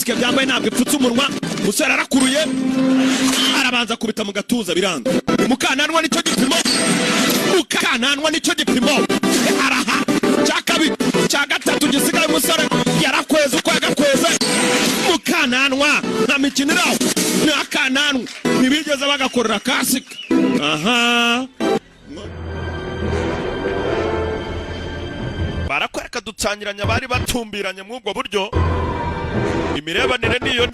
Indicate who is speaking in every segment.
Speaker 1: kasike byambaye ntabwo ipfutse umunwa musore arakuruye arabanza kubita mu gatuza biranga mukananwa nicyo gipimo araha cyakabi cyagatatu gisigaye musore yarakweza uko yagakweze mukananwa nta mikinira n'akananwa ntibigeze bagakorera kasike aha barakwereka dutsangiranya bari batumbiranye mu ubwo buryo imirebanire niyo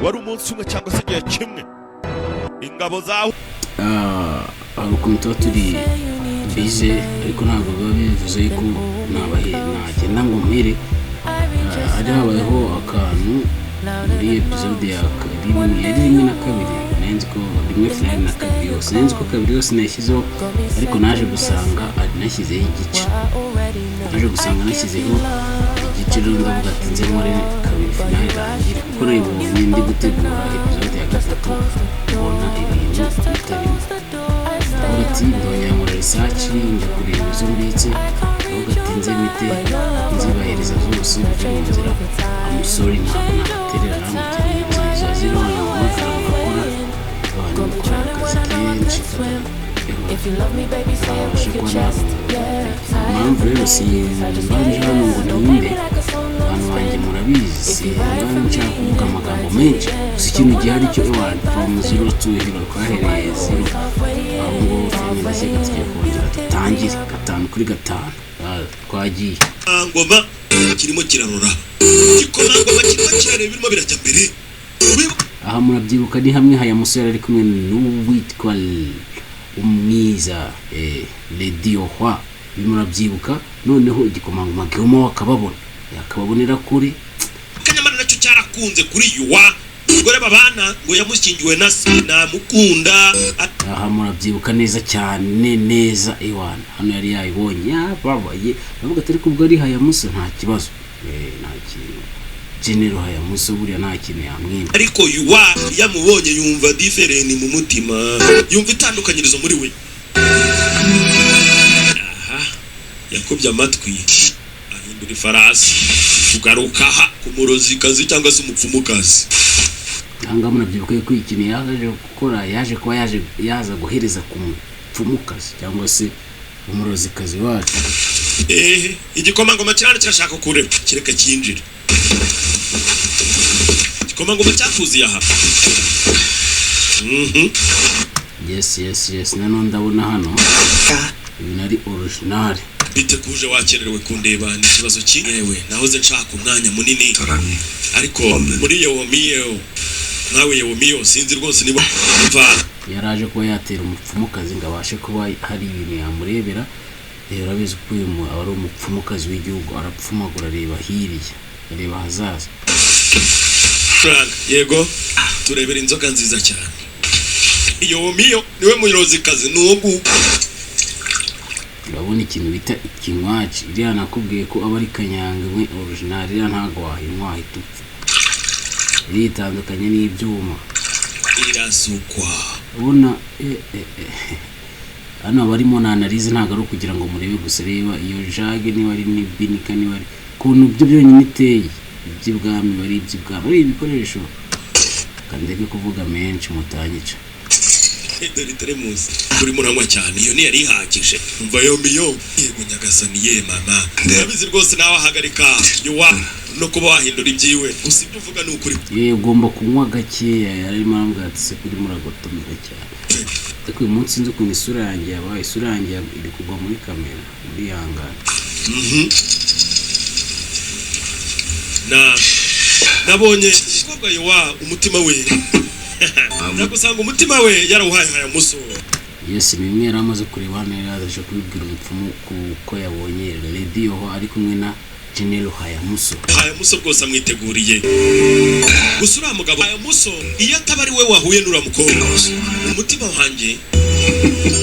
Speaker 1: wari umunsi umwe cyangwa se igihe kimwe ingabo zawe
Speaker 2: ukuntu tuba turi bize ariko ntabwo biba bivuze yuko nagenda ngo mpere hari habayeho akantu muri episode ya rimwe na kabiri nenzi ko rimwe finale na kabiri yose nenzi ko kabiri yose nashyizeho ariko naje gusanga nashyizeho igice nashyizeho igice rero ndavuga ati nze muri kabiri finale irangire kuko nayibonye ndi gutegura episode ya gatatu mbona ibintu bitarimo ati ndongera muri research njya kureba izo mbitse ndavuga ati nze mite nzibahereza zose bijya mu nzira amusori ntabwo nabaterera mukeneye izo ziri abanyamagara bakora abantu bakora akazi kenshi impamvu rero mbanje hano ngo ninde abantu banjye murabizi mbanje nshaka kuvuga amagambo menshi gusa ikintu gihari cyo from 0 to hero twahereye 0 aho ngo filime ndashaka tugiye kongera tutangire 5 kuri 5 twagiye
Speaker 1: ngoma kirimo kirarora gikomangoma kirimo kirareba birimo birajya mbere
Speaker 2: aha murabyibuka ni hamwe haya musore ari kumwe n'uwitwa umwiza Lady Ohwa bimurabyibuka noneho igikomangoma gihoma akababonera kuri
Speaker 1: kanyamara nacyo cyarakunze kuri yuwa gore babana ngo yamushyingiwe na mukunda
Speaker 2: aha murabyibuka neza cyane neza iwana hano yari yayibonye babaye bavuga atari kubwo ari haya muso nta kibazo nta kintu General haya muso buriya nta kintu yamwima
Speaker 1: ariko yuwa yamubonye yumva different mu mutima yumva itandukanyirizo muri we yakubye amatwi ahindura ifarasi kugaruka ku murozikazi cyangwa se umupfumukazi
Speaker 2: anga murabyibuka ko ikintu yaje gukora yaje kuba yaza guhereza ku mupfumukazi cyangwa se umurozikazi wacu
Speaker 1: igikomangoma cyane kirashaka kureba kireka cyinjira igikomangoma cyakuziye aha
Speaker 2: yes nano ndabona hano binari original
Speaker 1: bitekuje wakererewe kundeba ni kibazo kinyewe nahoze nshaka umwanya munini ariko muri yewo nawe yewo sinzi rwose niba
Speaker 2: yaraje kuba yatera umupfumukazi ngo abashe kuba hari ibintu yamurebera urabizi ko uyu ari umupfumukazi w'igihugu arapfumagura areba hiriya areba hazaza
Speaker 1: Frank yego turebera inzoga nziza cyane yewo niwe muyirozikazi nuwo
Speaker 2: urabona ikintu bita ikinywaci iriya nakubwiye ko aba ari kanyanga imwe original iriya ntago wahinywa hitupfa iri itandukanye n'ibyuma
Speaker 1: irasukwa
Speaker 2: ubona hano barimo na analize ntago ari kugira ngo murebe gusa reba iyo jage niba ari nibinika niba ari kuntu byo byonyine iteye iby'ibwami bari iby'ibwami ari ibikoresho kandeke kuvuga menshi mutanyica
Speaker 1: dore teremusi kuri muranywa cyane iyo ni yari ihagije umva yombi yego nyagasani ye mama ndabizi rwose nawe ahagarika yuwa no kuba wahindura ibyiwe usibye uvuga n'ukuri
Speaker 2: ugomba kunywa gakeya yarimo arambwatse kuri muragotomera cyane ariko uyu munsi nzi ukuntu isura yanjye yabaye isura yanjye iri kugwa muri kamera muri yangana
Speaker 1: nabonye umukobwa yuwa umutima we nagusanga umutima we yarawuhaye haya muso
Speaker 2: yes bimwe yaramaze kureba hano yaraje kubibwira umupfumu kuko yabonye Lady Ohwa ari kumwe na General haya muso
Speaker 1: rwose amwiteguriye gusa uriya mugabo haya muso iyo ataba ari we wahuye n'uriya mukobwa umutima wanjye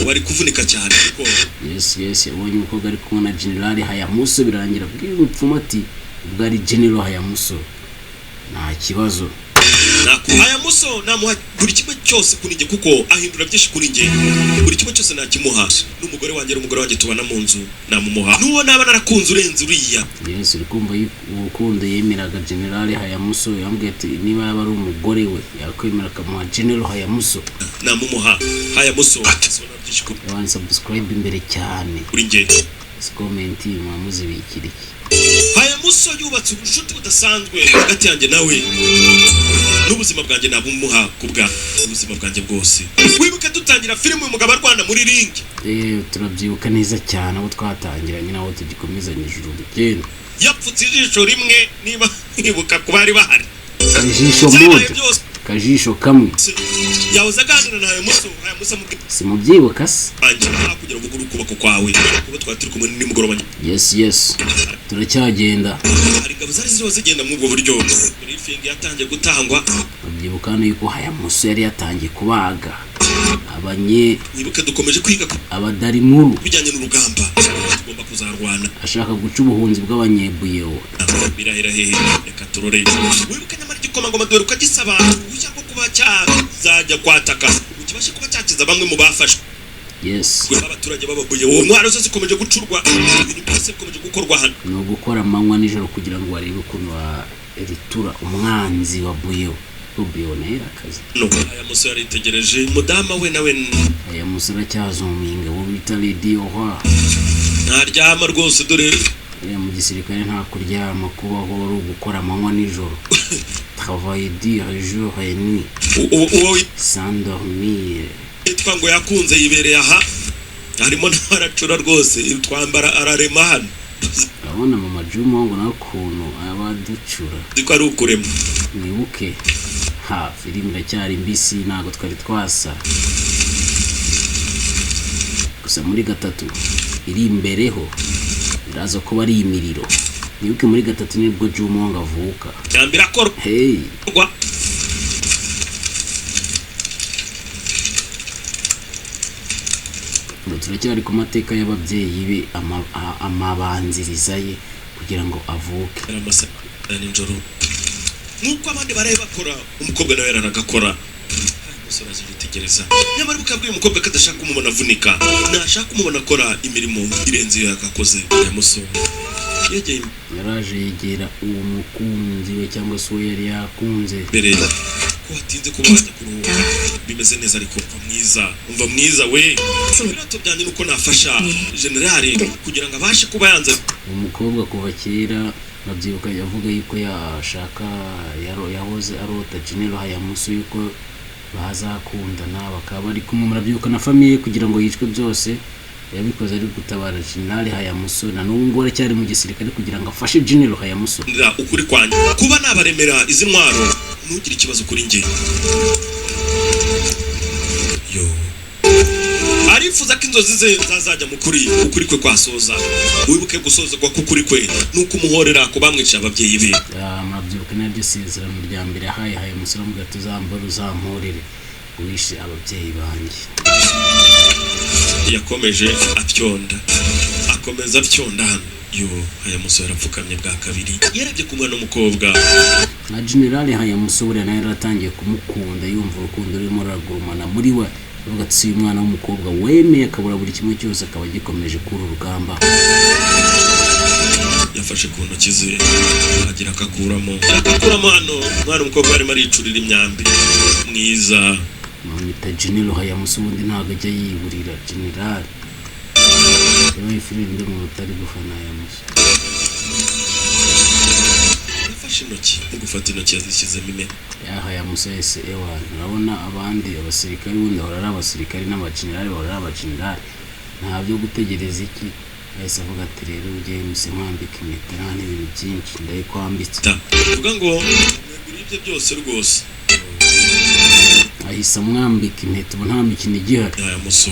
Speaker 1: wari kuvunika cyane kuko
Speaker 2: yes yabonye umukobwa ari kumwe na General haya muso birangira bwira umupfumu ati ubwo ari General haya muso nta kibazo
Speaker 1: aya muso namuha buri kimwe cyose kuri njye kuko ahindura byinshi kuri njye. Buri kimwe cyose nakimuha. N'umugore wanjye tubana mu nzu namumuha. Nuwo naba narakunze urenze uriya.
Speaker 2: Yes, urikumva urukundo yemeraga General Hayamuso, yambwiye ati niba yaba ari umugore we yakwemera akamuha General Hayamuso.
Speaker 1: Namumuha Hayamuso. Asona byinshi kuri.
Speaker 2: Yawan subscribe imbere cyane.
Speaker 1: Kuri njye.
Speaker 2: Comment mwamuzi bikiriki.
Speaker 1: Hayamuso yubatse ubushuti budasanzwe hagati yanjye nawe. N'ubuzima bwanjye nabumuha kubwa ubuzima bwanjye bwose. Wibuke dutangira filime umugabo arwana muri ring.
Speaker 2: Turabyibuka neza cyane abo twatangiranye naho tugikomezanye ijuru rugendo.
Speaker 1: Yapfutse ijisho rimwe niba nkibuka kubari bahari.
Speaker 2: Ijisho moto. Kajisho kamwe.
Speaker 1: Yahoze aganira na Hayamuso
Speaker 2: simubyibuka se.
Speaker 1: Kugira ngo uguru kubako kwawe kuba twatiri kumwe nimugoroba.
Speaker 2: Yes. Turacyagenda.
Speaker 1: Hari ngabo zari zigenda mu bwo buryo. Briefing yatangiye gutangwa.
Speaker 2: Abyibuka yuko Hayamuso yari yatangiye kubaga.
Speaker 1: Nibuke dukomeje kwiga
Speaker 2: abadari nkuru
Speaker 1: bijyanye n'urugamba tugomba kuzarwana.
Speaker 2: Ashaka guca ubuhunzi bw'abanyebuyeho.
Speaker 1: Birahera hehe reka turore. Wibuke nyamara igikomangoma dore ukagisaba ujya ko kuba cyazajya kwataka ukibashe kuba cyakiza bamwe mu bafashwe.
Speaker 2: Yes.
Speaker 1: Abaturage bababuyeho ntwaro zose zikomeje gucurwa ibintu byose bikomeje gukorwa hano.
Speaker 2: No gukora amanywa nijoro kugira ngo barebe ukuntu eritura umwanzi wabuyeho. Ubiyonera akazi.
Speaker 1: No, Hayamuso yaritegereje mudama we nawe.
Speaker 2: Hayamuso aracyazuminga wo bita radio ha.
Speaker 1: Ntaryama rwose dore.
Speaker 2: Mu gisirikare nta kuryama kubaho ari ugukora amanywa nijoro. Travailler dire jour et nuit. Sans dormir.
Speaker 1: Twango yakunze yibereye aha. Harimo n'aracura rwose twambara ararema hano.
Speaker 2: Abona mama Juma ngo nakuntu abaducura.
Speaker 1: Diko ari ukurema.
Speaker 2: Nibuke filime iracyari mbisi ntago twari twasa. Gusa muri gatatu iri imbereho iraza kuba ari imiriro. Nibuke muri gatatu nibwo Juma ngo avuka.
Speaker 1: Yambira kor.
Speaker 2: Hey. Turacyari ku mateka y'ababyeyi be amabanziriza ye kugira ngo avuke.
Speaker 1: Nijoro nuko abandi baraye bakora umukobwa nawe yaragakora. Hayamuso azigitegereza nyamara bukabwiye umukobwa kadashaka kumubona avunika nashaka kumubona akora imirimo irenze yagakoze. Hayamuso
Speaker 2: yaraje yegera uwo mukunzi we cyangwa se uwo yari yakunze
Speaker 1: mbere ko hatinze kuba bajya kuruhuka. Bimeze neza ariko umva mwiza we. Birato byanye nuko nafasha General kugira ngo abashe kuba yanze.
Speaker 2: Umukobwa kuva kera nabyibuka yavuga yuko yashaka yahoze arota General Hayamuso yuko bazakundana bakaba bari kumwe. Murabyibuka na famille kugira ngo yicwe byose yabikoze ari gutabara General Hayamuso na n'ubu ngo aracyari mu gisirikare kugira ngo afashe General Hayamuso.
Speaker 1: Ukuri kwanje kuba nabaremera izi ntwaro ntugire ikibazo kuri njye. Yo arifuza ko inzozi ze zazajya mu ukuri kwe kwasoza. Wibuke gusoza kwa kukuri kwe nuko umuhorera ko bamwica ababyeyi be.
Speaker 2: Murabyibuka naryo sezerano rya mbere Hayamuso mu gatuzambara uzamporere wishe ababyeyi banjye.
Speaker 1: Yakomeje akomeza atyonda hano. Yo Hayamuso yarapfukamye bwa kabiri yarebye ku mwana w'umukobwa.
Speaker 2: Na General Hayamuso buriya nawe yaratangiye kumukunda yumva urukundo rurimo ruragurumana muri we. Ugatsi umwana w'umukobwa wemeye akabura buri kimwe cyose akaba gikomeje kuri urugamba. Yafashe ku ntoki ze agira akakuramo hano umwana w'umukobwa arimo aricurira imyambi mwiza. Mwita General Hayamuso ubundi ntabwo ajya yiburira General. Yewe filime mu rutari gufana Hayamuso. Yafashe intoki mu gufata intoki yazishyizemo imena. Hayamuso ese ewana urabona abandi abasirikari bundi bahora ari abasirikari n'abagenerali bahora ari abagenerali nta byo gutegereza iki. Ahise avuga ati rero ugiye mise nkwambika impeta n'ibintu byinshi ndayikwambitse. Uvuga ngo ibyo byose rwose. Ahise amwambika impeta ubu nta mikino igihari. Hayamuso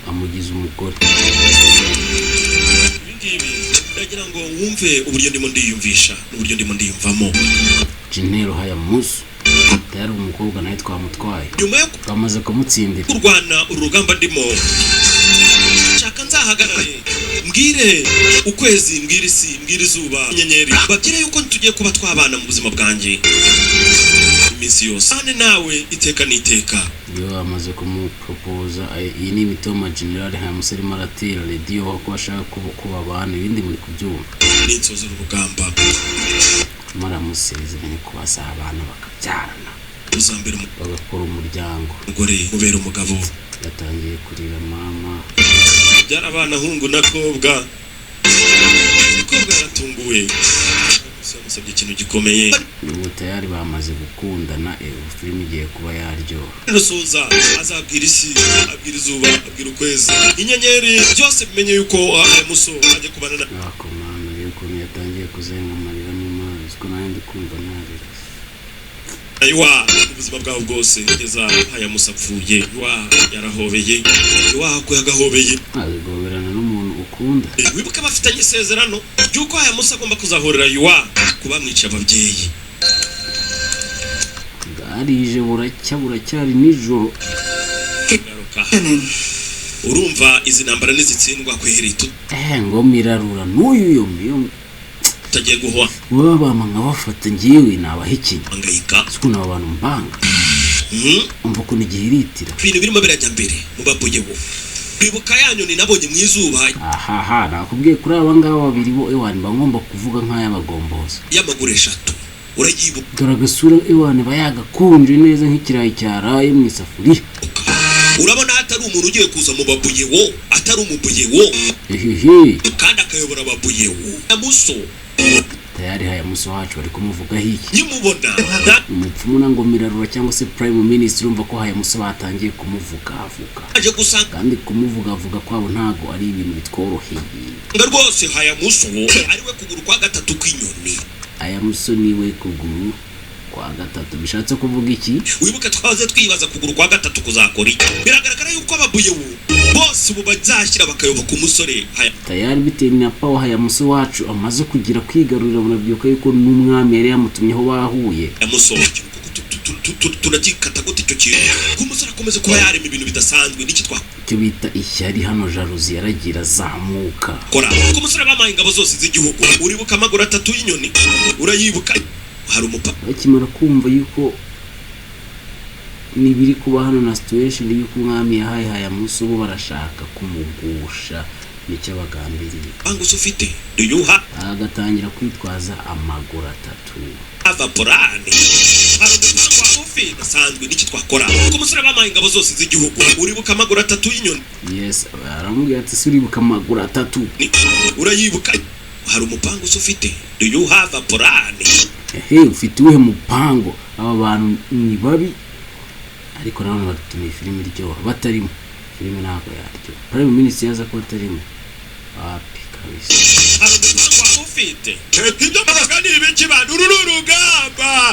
Speaker 2: amugize umugore. Ndagira ngo wumve uburyo ndimo ndiyumvisha n'uburyo ndimo ndiyumvamo. General Hayamuso yari umukobwa nawe twamutwaye nyuma yo twamaze kumutsindira kurwana urugamba ndimo. Shaka nzahagarare mbwire ukwezi mbwire isi mbwire izuba inyenyeri babyire yuko tugiye kuba twabana mu buzima bwanjye.
Speaker 1: iminsi yose ane nawe iteka n'iteka.
Speaker 2: iyo amaze kumupropoza iyi ni imitoma general Hayamusa arimo aratera radio ko ashaka kuba abantu ibindi muri kubyumva
Speaker 1: n'inzozi urugamba
Speaker 2: maramusezeranye kubasa abantu bakabyarana
Speaker 1: uzambere
Speaker 2: bagakora umuryango
Speaker 1: umugore ubera umugabo
Speaker 2: yatangiye kurira mama
Speaker 1: byara abana hungu na kobwa yaratunguwe musabye ikintu gikomeye
Speaker 2: ubu tayari bamaze gukundana filime igiye kuba yaryoha
Speaker 1: rusuza azabwira isi abwira izuba abwira ukwezi inyenyeri byose bimenye yuko Hayamusa ajye kubana na
Speaker 2: akomana rero ukuntu yatangiye kuzenga amarira mu mazi ko nawe ndi kumva narira
Speaker 1: aywa ubuzima bwawe bwose kugeza Hayamusa apfuye yarahobeye ko yagahobeye
Speaker 2: azigoberana n'umuntu ukunda
Speaker 1: wibuka bafitanye isezerano yuko Hayamusa agomba kuzahorera kuba mwica ababyeyi
Speaker 2: bwarije buracyari nijoro
Speaker 1: urumva izi ntambara nizitsindwa kweherita
Speaker 2: ngo mirarura n'uyu yo
Speaker 1: utagiye guhwa
Speaker 2: baba bama nkabafata ngiyewe nabahikinya
Speaker 1: angayika
Speaker 2: siko nabo bantu mbanga umva ko nigihe iritira
Speaker 1: ibintu birimo birajya mbere mu babuye bo bibuka yanyoni nabonye mu izuba
Speaker 2: aha nakubwiye kuri aba ngaba babiri bo ewani bagomba kuvuga nk'ay'abagomboza
Speaker 1: y'amaguru 3 urayibuka
Speaker 2: dore agasura ewani bayagakunje neza nk'ikirayi cyaraye mu isafuriya
Speaker 1: urabona atari umuntu ugiye kuza mu babuye wo atari umubuye wo kandi akayobora ababuye wo Hayamusa
Speaker 2: tayari Hayamusa wacu bari kumuvugaho iki
Speaker 1: nyimubona
Speaker 2: umupfumu na ngo mirarura cyangwa se prime minister urumva ko Hayamusa batangiye kumuvuga
Speaker 1: aje gusanga
Speaker 2: kandi kumuvuga kwabo ntago ari ibintu bitworoheye
Speaker 1: nga rwose Hayamusa ariwe kuguru kwa gatatu kw'inyoni
Speaker 2: Hayamusa niwe kuguru kwa gatatu bishatse kuvuga iki
Speaker 1: wibuka twaze twibaza kuguru kwa gatatu kuzakora iki biragaragara yuko ababuye bose ubu bazashyira bakayoba ku musore
Speaker 2: tayari bitewe na power Hayamusa wacu amaze kugira kwigarurira bunabyiuka yuko n'umwami yari yamutumyeho bahuye
Speaker 1: Hayamusa turakikata gute icyo kintu ku musore akomeze kuba yarema ibintu bidasanzwe n'iki
Speaker 2: cyo bita ishyari hano jalousie yaragira zamuka
Speaker 1: kora ku musore bamaye ingabo zose z'igihugu uribuka amaguru 3 y'inyoni urayibuka hari umupaka
Speaker 2: bakimara kumva yuko nibiri kuba hano na situation yuko umwami yahaye Hayamusa ubu barashaka kumugusha nicyo bagambiriye
Speaker 1: Hayamusa ufite duyuha
Speaker 2: agatangira kwitwaza amaguru 3
Speaker 1: avaporane hari umupaka ufite dasanzwe n'iki twakora ku musore bamaye ingabo zose z'igihugu uribuka amaguru 3 y'inyoni
Speaker 2: yes aramubwira ati suribuka amaguru 3
Speaker 1: urayibuka hari umupango ufite duyuha avaporane
Speaker 2: ufite uwe mupango aba bantu ni babi ariko nabo batumye filime iryoha batarimo filime ntabwo yaryo prime minister yaza ko batarimo api kabisa
Speaker 1: umupango ufite ibyo mbaga ni ibiki bantu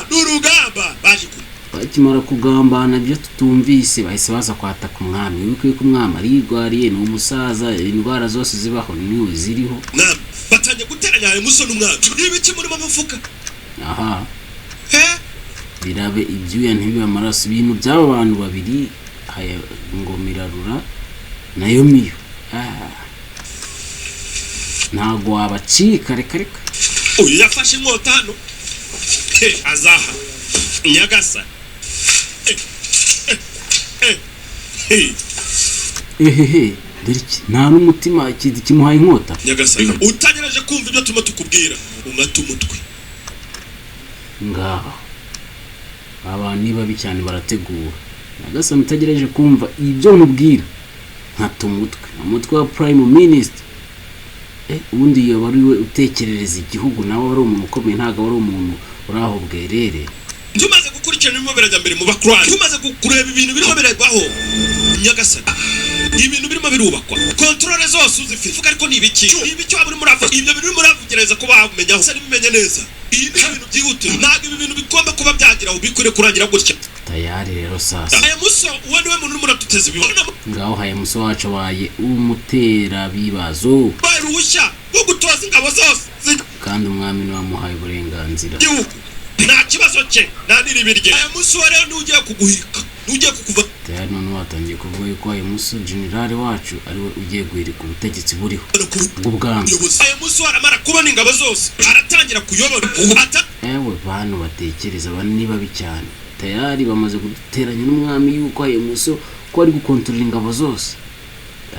Speaker 1: n'urugamba baje
Speaker 2: bakimara kugambana byo tutumvise bahise baza kwataka umwami wibuke ko umwami arigwariye ni umusaza indwara zose zibaho niwe ziriho
Speaker 1: batanye guteranya Hayamusa n'umwami n'ibiki muri mafuka
Speaker 2: aha birabe ibyuya ntibibe amaraso ibintu by'aba bantu babiri ngo mirarura nayo miyo ntago wabacika reka
Speaker 1: uyu yafashe inkota hano azaha nyagasa
Speaker 2: dore iki nta n'umutima kimuhaye inkota
Speaker 1: nyagasa utagerageje kumva ibyo tuma tukubwira umata umutwe
Speaker 2: ngaho abantu ni babi cyane barategura nagasa mutagerageje kumva ibyo mubwira nkata umutwe wa prime minister ubundi iyo bariwe utekerereza igihugu nawe ari umuntu ukomeye ntago ari umuntu uraho bwerere
Speaker 1: tumaze gukurikirana ibimo birajya mbere mu bakrani tumaze kureba ibintu birimo biragwaho nyagasa ibintu birimo birubakwa controle zose uzifite vuga ariko nibiki waburi muravuga ibyo bintu muravugereza ko bamenya aho sari bimenye neza iyi ni ibintu byihute ntago ibi bintu bigomba kuba byagira aho bikure kurangira gutya
Speaker 2: tayari rero sasa
Speaker 1: Hayamusa uwo niwe muntu urimo ratuteza ibibona
Speaker 2: ngaho Hayamusa wacu waye umutera bibazo
Speaker 1: barushya bwo gutoza ingabo zose
Speaker 2: kandi umwami niwe wamuhaye uburenganzira
Speaker 1: nta kibazo cye naniri birye Hayamusa rero n'ugiye kuguhirika n'ugiye kukuva
Speaker 2: tayari none watangiye kuvuga yuko Hayamusa general wacu ariwe ugiye guhirika ubutegetsi buriho bw'ubwami
Speaker 1: Hayamusa aramara kubona ingabo zose aratangira kuyobora
Speaker 2: ewe bantu batekereza bane ni babi cyane tayari bamaze guteranya n'umwami yuko Hayamuso ko ari gukontorora ingabo zose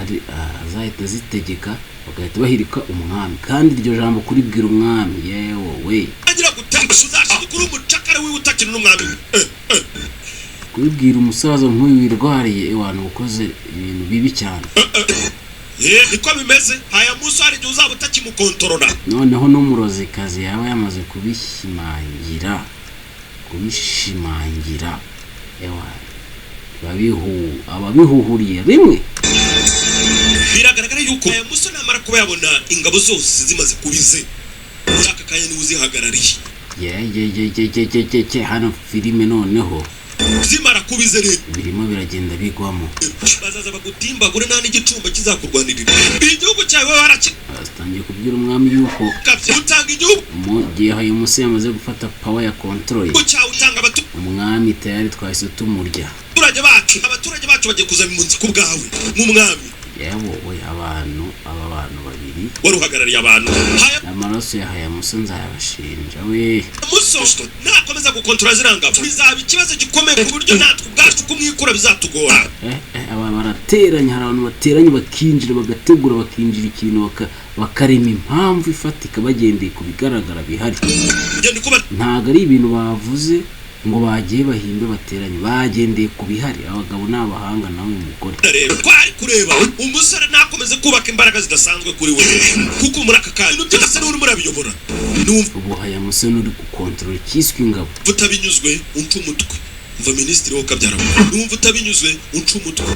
Speaker 2: ari azahita zitegeka bagahita bahirika umwami kandi iryo jambo kuribwira umwami yewe
Speaker 1: agira gutangisha uzashika kuri umucakara wiwe utakiri n'umwami
Speaker 2: kubibwira umusaza nk'uyu wirwariye abantu ukoze ibintu bibi cyane
Speaker 1: niko bimeze Hayamuso hari igihe uzaba utakimukontorora
Speaker 2: noneho n'umurozikazi yaba yamaze kubishimangira ababihuhuriye rimwe
Speaker 1: biragaragara yuko Hayamuso namara kuba yabona ingabo zose zimaze kubize aka kanya niwe uzihagarariye
Speaker 2: hano filime noneho
Speaker 1: zimara kubize rero
Speaker 2: birimo biragenda bigwamo
Speaker 1: bazaza bagutimbagure nta n'igicumba kizakurwanirira igihugu cyawe
Speaker 2: batangiye kubwira umwami yuko
Speaker 1: utanga igihugu
Speaker 2: mu gihe Hayamuso yamaze gufata power ya control
Speaker 1: utanga
Speaker 2: umwami tayari twahise tumurya
Speaker 1: abaturage bacu bagiye kuza mu nzi ku bwawe nk'umwami
Speaker 2: yewe aba bantu babiri
Speaker 1: waruhagarariye abantu
Speaker 2: amaraso ya Hayamuso nzayabashinja we
Speaker 1: Hayamuso nakomeza gukontorora ziranga bizaba ikibazo gikomeye ku buryo natwe ubwacu kumwikura bizatugora
Speaker 2: aba barateranya hari abantu bateranye bakinjira bagategura bakinjira ikintu bakarema impamvu ifatika bagendeye ku bigaragara bihari ntago ari ibintu bavuze ngo bagiye bahimbe bateranye bagendeye ku bihari abagabo n'abahanga nawe umugore
Speaker 1: twari kureba umusore nakomeze kubaka imbaraga zidasanzwe kuri we kuko muri aka kanya byose n'uri murabiyobora
Speaker 2: ubu Hayamuso n'uri gukontorora ikiswe ingabo
Speaker 1: utabinyuzwe unca umutwe mva minisitiri wo kabyara numva utabinyuzwe unca umutwe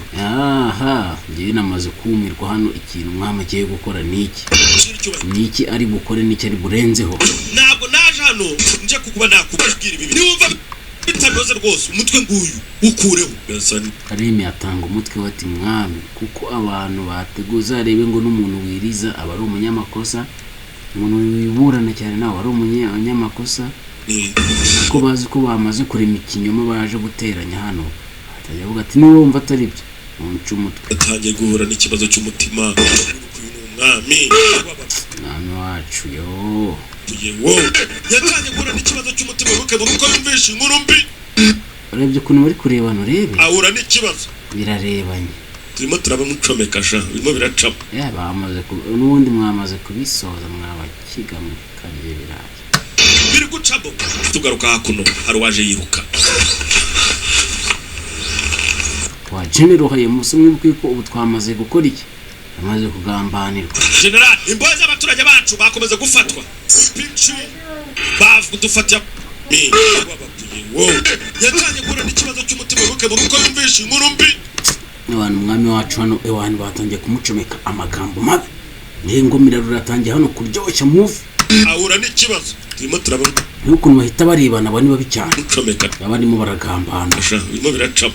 Speaker 2: ngiye namaze kumirwa hano ikintu umwami agiye gukora niki ari bukore niki ari burenzeho
Speaker 1: ntabwo naje hano nje kukuba nakubwira ibi niwumva bitagoze rwose umutwe nguyu ukureho
Speaker 2: Karimi atanga umutwe wati mwami kuko abantu bateguza arebe ngo n'umuntu wiriza aba ari umunyamakosa umuntu wiburana cyane nawe ari umunyamakosa ko bazi ko bamaze kurema ikinyoma baje guteranya hano atajya avuga ati niwe wumva atari byo umuca umutwe
Speaker 1: atangiye guhura n'ikibazo cy'umutima umwami
Speaker 2: wacu
Speaker 1: yatangiye guhura n'ikibazo cy'umutima bukaba uko yumvisha inkuru mbi
Speaker 2: urebye ukuntu bari kurebana urebe
Speaker 1: ahura n'ikibazo
Speaker 2: birarebanye
Speaker 1: turimo turabamucomekasha birimo biracamo
Speaker 2: bamaze n'ubundi mwamaze kubisoza mwabakiga mu karye biraye
Speaker 1: biri gucamo tugaruka hakuno hari waje yiruka
Speaker 2: wa General Hayamuso mwibuke ko ubu twamaze gukora iki amaze kugambanirwa
Speaker 1: General imbohe z'abaturage bacu bakomeza gufatwa pinchi bavudufatiya yatanye gura n'ikibazo cy'umutima bukaba uko yumvisha inkuru mbi
Speaker 2: abantu umwami wacu hano abantu batangiye kumucomeka amagambo mabi n'ingomira ruratangiye hano kuryoshya move
Speaker 1: ahura n'ikibazo turimo turabona
Speaker 2: n'ukuntu bahita barebana bani babi cyane
Speaker 1: mucomeka
Speaker 2: abarimo baragambana
Speaker 1: birimo biracamo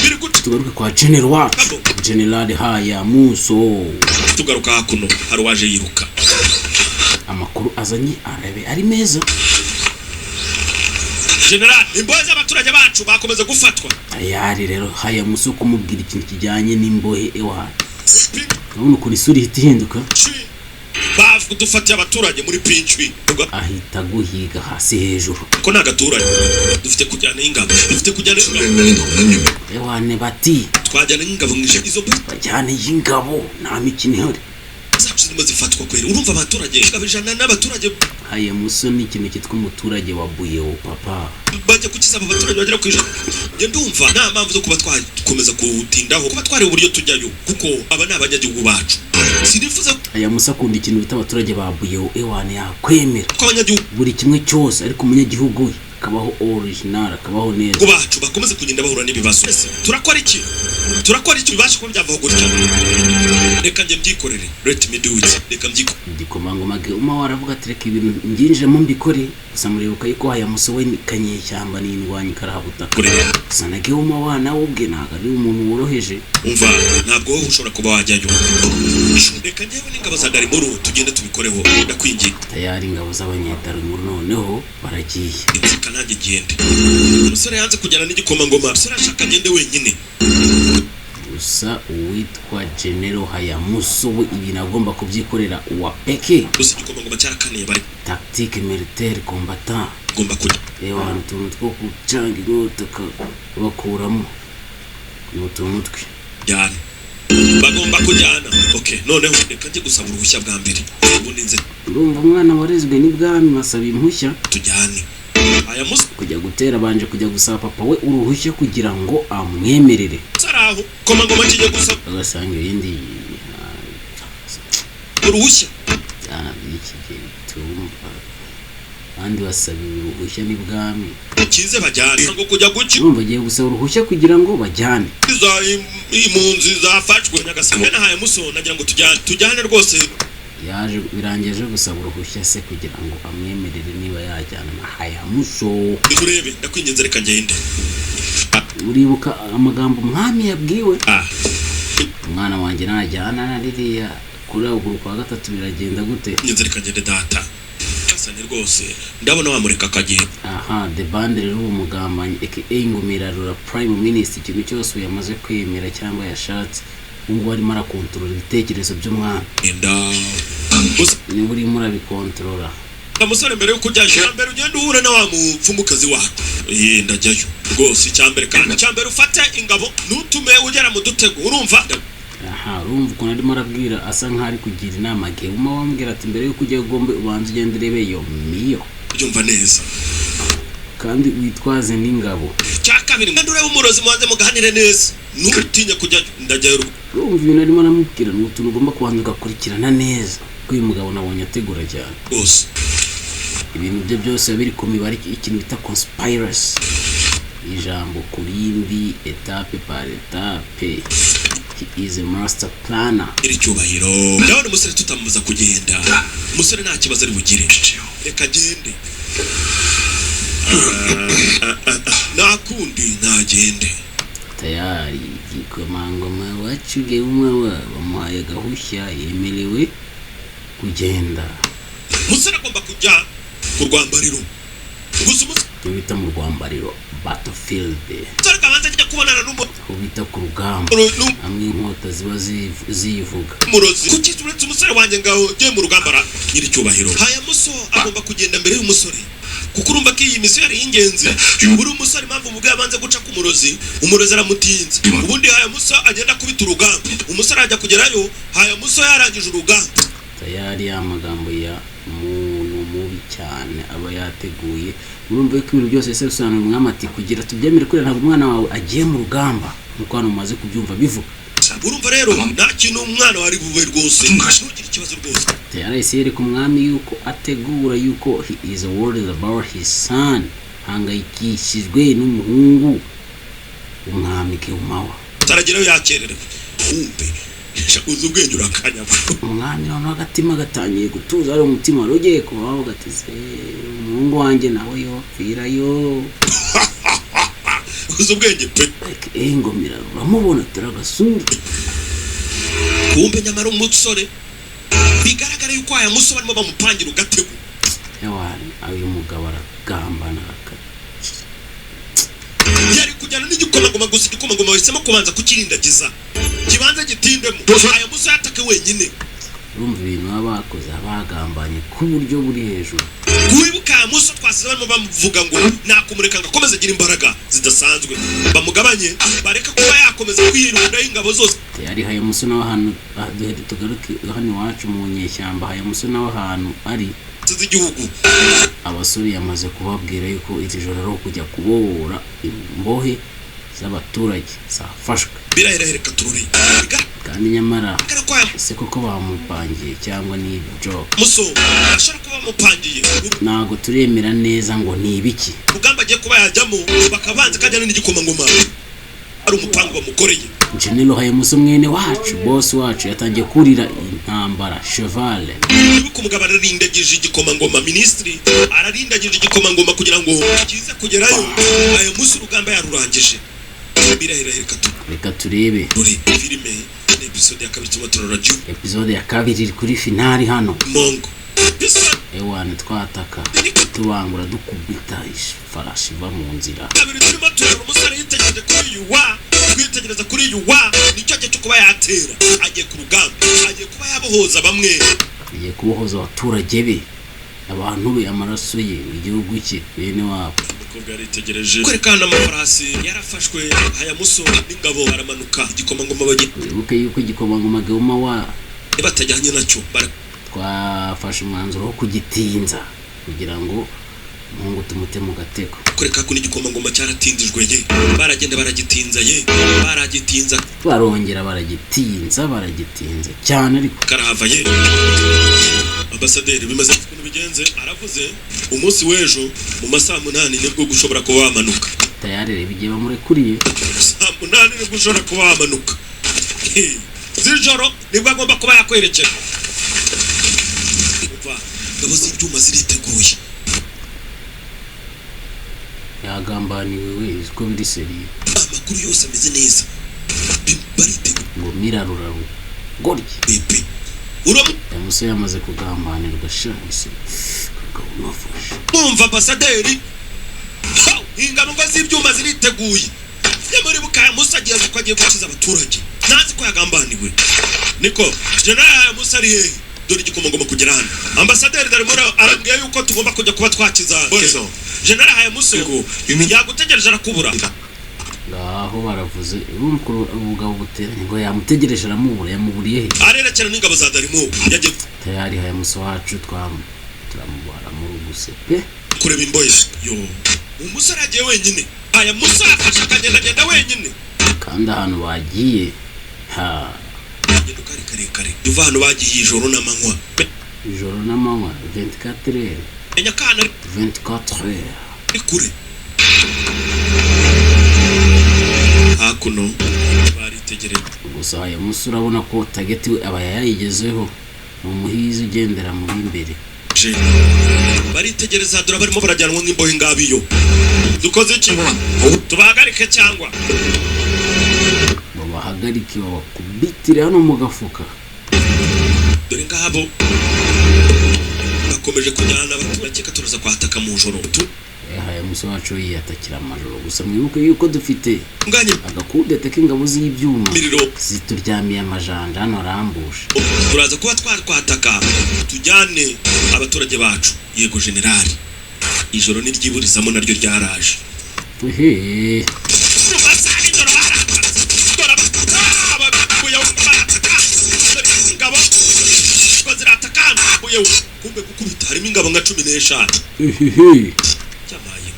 Speaker 1: biri
Speaker 2: tugaruke kwa General wacu General Hayamuso
Speaker 1: tugaruka hakuno hari waje yiruka
Speaker 2: amakuru azanye arabe ari meza
Speaker 1: General imbohe z'abaturage bacu bakomeza gufatwa
Speaker 2: tayari rero Hayamuso kumubwira ikintu kijyanye n'imbohe ewa urabona ukuntu isura ihita ihinduka
Speaker 1: bavudufatiye abaturage muri pinchi
Speaker 2: ahita guhiga hasi hejuru
Speaker 1: ko nagaturanye dufite kujyana ingabo
Speaker 2: ewane bati
Speaker 1: twajyana ingabo mwishe izo
Speaker 2: bajyana y'ingabo nta mikino ihari
Speaker 1: zacu zirimo zifatwa kwera urumva abaturage ingabijana n'abaturage
Speaker 2: Hayamuso ni ikintu cyitwa umuturage wabuyeho papa
Speaker 1: bajya kukiza aba baturage bagera ku ijana nge ndumva nta mpamvu zo kuba twakomeza kutindaho kuba twari uburyo tujyayo kuko aba ni abanyagihugu bacu sinifuza
Speaker 2: Hayamuso akunda ikintu bita abaturage babuyeho ewane yakwemera
Speaker 1: abanyagihugu
Speaker 2: buri kimwe cyose ariko umunyagihugu we akabaho original akabaho neza
Speaker 1: ngo bacu bakomeze kugenda bahura n'ibibazo turakora iki bibasha kuba byavaho gutya reka njye mbyikorere let me do it reka mbyikorere
Speaker 2: ndikomangoma waravuga ati reka ibintu nginjiremo mbikore gusa muribuka yuko Hayamuso we ni kanyeshyamba n'indwanyi karahabuta gusa nage wana ubwe ntabwo ari umuntu woroheje
Speaker 1: umva ntabwo wowe ushobora kuba wajyayo reka njyewe n'ingabo za Darimuru tugende tubikoreho ndakwingiye
Speaker 2: tayari ingabo z'abanyedarimuru noneho baragiye
Speaker 1: kanange gende umusore yanze kujyana n'igikomangoma umusore ashaka agende wenyine
Speaker 2: gusa uwitwa General Hayamuso we ibintu agomba kubyikorera uwa peke
Speaker 1: gusa igikomangoma cyarakaniye bari
Speaker 2: tactique militaire combattant
Speaker 1: agomba kujya
Speaker 2: abantu tuntu two kucanga inkota bakuramo n'utuntu twe
Speaker 1: jyana bagomba kujyana. Okay, noneho reka njye gusaba uruhushya bwa mbere. Ubundi nze
Speaker 2: urumva umwana warezwe n'ibwami basaba impushya
Speaker 1: tujyane. Aya musa
Speaker 2: kujya gutera banje kujya gusaba papa we uruhushya kugira ngo amwemerere.
Speaker 1: Saraho koma ngoma kijye gusaba
Speaker 2: agasanga ibindi
Speaker 1: uruhushya
Speaker 2: cyana by'iki tumva kandi basaba uruhushya n'ibwami
Speaker 1: kize bajyane ngo kujya guki.
Speaker 2: urumva agiye gusaba uruhushya kugira ngo bajyane.
Speaker 1: Za impunzi zafashwe Nyagasani nahaye muso nagira ngo tujyane rwose.
Speaker 2: Yaje birangeje gusaba uruhushya se kugira ngo amwemerere niba yajyana na Hayamuso.
Speaker 1: Urebe ndakwingenza reka ngende.
Speaker 2: Uribuka amagambo umwami yabwiwe? Umwana wanjye najyana na ririya kuri uguru kwa gatatu biragenda gute?
Speaker 1: Ngenza reka ngende data. Kasane rwose ndabona wamureka kagiye.
Speaker 2: Aha, the band rero umugambanyi Ingomira Rura Prime Minister ikintu cyose yamaze kwemera cyangwa yashatse. Ngo arimo arakontorora ibitekerezo by'umwana. Ni buri murabikontorora.
Speaker 1: Amusore mbere yo kujya mbere ugenda uhura na wa mupfumukazi wawe. Ndajyayo rwose cyambere kandi cyambere ufate ingabo nutume ugera mu dutego urumva.
Speaker 2: Aha, urumva ukuntu arimo arabwira asa nk'ari kugira inama ge wambwira ati mbere yo kujya gombe ubanze ugende urebe iyo miyo.
Speaker 1: Byumva neza.
Speaker 2: Kandi witwaze n'ingabo.
Speaker 1: Cyakabiri kandi urebe umurozi mwanze muganire neza. Nutinya kujya ndajyayo.
Speaker 2: Urumva ibintu arimo aramubwira ni utuntu ugomba kubanza ugakurikirana neza. Ko uyu mugabo nabonye ategura cyane.
Speaker 1: Bose
Speaker 2: ibintu bye byose biri ku mibare ikintu bita conspiracy. Ijambo kurindi etape par etape. He is a master planner.
Speaker 1: Iri cyubahiro. Ndabona umusore tutamubuza kugenda. Umusore nta kibazo ari bugire. Reka agende. Nakundi nagende.
Speaker 2: Tayari igikomangoma wacuge umwe bamuhaye gahushya yemerewe kugenda.
Speaker 1: Musore agomba kujya ku rwambariro. Gusa
Speaker 2: bita mu rwambariro battlefield.
Speaker 1: Musore kabanza ajya kubonana
Speaker 2: bita ku rugamba hamwe inkota ziba zivuga.
Speaker 1: Murozi kuki turetse umusore wanjye ngaho giye mu rugambara nyiri cyubahiro. Haya muso agomba kugenda mbere y'umusore. Kuko urumva ko iyi misiyo yari ingenzi. Uri umusore impamvu umugabo yabanze guca ku murozi aramutinze. Ubundi haya muso agenda kubita urugamba. Umusore ajya kugerayo haya muso yarangije urugamba.
Speaker 2: Tayari amagambo ya muntu mubi cyane aba yateguye. Urumva ko ibintu byose bisobanura umwami ati kugira tubyemere kuri ntabwo umwana wawe agiye mu rugamba nuko hano umaze kubyumva bivuga.
Speaker 1: Urumva rero nta kintu umwana wari bube rwose ntugire ikibazo rwose.
Speaker 2: Tayari sere ku mwami yuko ategura yuko he is worried about his son. Hangayikishijwe n'umuhungu umwami Keumawa.
Speaker 1: Taragerayo yakererewe. Umbe uzi ubwenge urakanya.
Speaker 2: Umwami noneho agatima gatangiye gutuza ari umutima wari ugiye kubaho gateze umuhungu wanjye nawe yopfirayo.
Speaker 1: Uzi ubwenge pe.
Speaker 2: Ingomira uramubona turagasura.
Speaker 1: Kumbe nyamara umusore bigaragara yuko aya musore barimo bamupangira ugatego.
Speaker 2: Yawari ayo mugabo aragambana
Speaker 1: yari kujyana n'igikomangoma gusa igikomangoma wahisemo kubanza kukirindagiza kibanza gitindemo. Aya musore atake wenyine.
Speaker 2: Urumva ibintu abakoze abagambanye ku buryo buri hejuru.
Speaker 1: Kwibuka aya musore twasize barimo bamuvuga ngo nakumureka ngo akomeze agira imbaraga zidasanzwe bamugabanye bareka kuba yakomeza kwirunda ingabo zose.
Speaker 2: Yari haya musore n'ahantu duhere tugaruke hano iwacu mu nyeshyamba. Haya musore n'ahantu ari
Speaker 1: z'igihugu.
Speaker 2: Abasore yamaze kubabwira yuko iri joro ari kujya kubohora imbohe z'abaturage zafashwe.
Speaker 1: Birahereka tururi.
Speaker 2: Kandi nyamara ese koko bamupangiye cyangwa ni joke.
Speaker 1: Muso ashaka kuba bamupangiye.
Speaker 2: Ntago turemera neza ngo ni ibiki.
Speaker 1: Ugamba agiye kuba yajyamo bakabanza kajyana n'igikomangoma. Ari umupango bamukoreye.
Speaker 2: General Hayamuso mwene wacu boss wacu yatangiye kurira intambara cheval.
Speaker 1: Nuko umugabo ararindagije igikomangoma ministry ararindagije igikomangoma kugira ngo kize kugerayo. Hayamuso urugamba yarurangije. Birahereka
Speaker 2: reka turebe
Speaker 1: muri filime episode ya kabiri tumatorora ju.
Speaker 2: Episode ya kabiri iri kuri finali hano.
Speaker 1: Mongo.
Speaker 2: Ewane twataka tubangura dukubita ifarashi va mu nzira.
Speaker 1: Kabiri turimo turara umusore yitegereje kuri yuwa. Kwitegereza kuri yuwa nicyo cyo kuba yatera. Agiye ku rugamba. Agiye kuba yabohoza bamwe.
Speaker 2: Agiye kubohoza abaturage be. abantu be amaraso ye igihugu cye bene wabo
Speaker 1: umukobwa yaritegereje kwerekana amafarasi yarafashwe Hayamuso n'ingabo baramanuka igikomangoma bagiye
Speaker 2: wibuke yuko igikomangoma Gahuma wa
Speaker 1: batajyanye nacyo
Speaker 2: twafashe umwanzuro wo kugitinza kugira ngo mungu tumute mu gateko
Speaker 1: kureka ko n'igikomangoma cyaratindijwe ye baragenda baragitinza ye baragitinza
Speaker 2: barongera baragitinza cyane ariko
Speaker 1: karahava ye ambasaderi bimaze ukuntu bigenze aravuze umunsi w'ejo mu masaha 8 nibwo gushobora kuba wamanuka
Speaker 2: tayari bigiye bamurekuriye
Speaker 1: saa 8 nibwo gushobora kuba wamanuka z'ijoro nibwo agomba kuba yakwerekera ngabo z'ibyuma ziriteguye
Speaker 2: yagambaniwe wese ko biri seri
Speaker 1: amakuru yose ameze neza bariteguye
Speaker 2: ngo miraruraru gorye
Speaker 1: pepe uramu
Speaker 2: Hayamuso yamaze kugambanirwa shanse kagabo nafashe
Speaker 1: umva ambasaderi ingabo ngo z'ibyuma ziriteguye nyamuri Hayamuso agiye gukiza abaturage nazi ko yagambaniwe niko General Hayamuso ari hehe dore igikomangoma kugera hano ambasaderi Darimura arambwiye yuko tugomba kujya kuba twakiza General Hayamuso yagutegereje arakubura
Speaker 2: ngaho baravuze umugabo buteranye ngo yamutegereje aramubura yamuburiye he
Speaker 1: arerekera n'ingabo za Darimura yagiye
Speaker 2: tayari Hayamuso wacu turamubara mu ruguse pe
Speaker 1: kureba imboye yo umusore agiye wenyine Hayamuso afashe akagenda wenyine
Speaker 2: kandi ahantu bagiye
Speaker 1: agenda kare duva hano bagiye ijoro n'amanywa
Speaker 2: 24 heures
Speaker 1: enya kana
Speaker 2: 24 heures
Speaker 1: kure hakuno baritegereje
Speaker 2: gusa Hayamuso urabona ko tageti we aba yayigezeho mu muhizi ugendera muri imbere
Speaker 1: baritegereza dore barimo barajyanwa nk'imbohe ngabiyo dukoze iki tubahagarike cyangwa
Speaker 2: babahagarike babakubitire hano mu gafuka
Speaker 1: dore ngabo bakomeje kujyana abaturage katuraza kwataka mu joro
Speaker 2: Hayamuso wacu yiyatakira amajoro gusa mwibuke yuko dufite agakudete k'ingabo z'ibyuma zituryamiye amajanja hano arambusha
Speaker 1: turaza kuba twataka tujyane abaturage bacu yego generali ijoro niryiburizamo naryo ryaraje kumbe gukubita harimo ingabo nka 15 cyamaye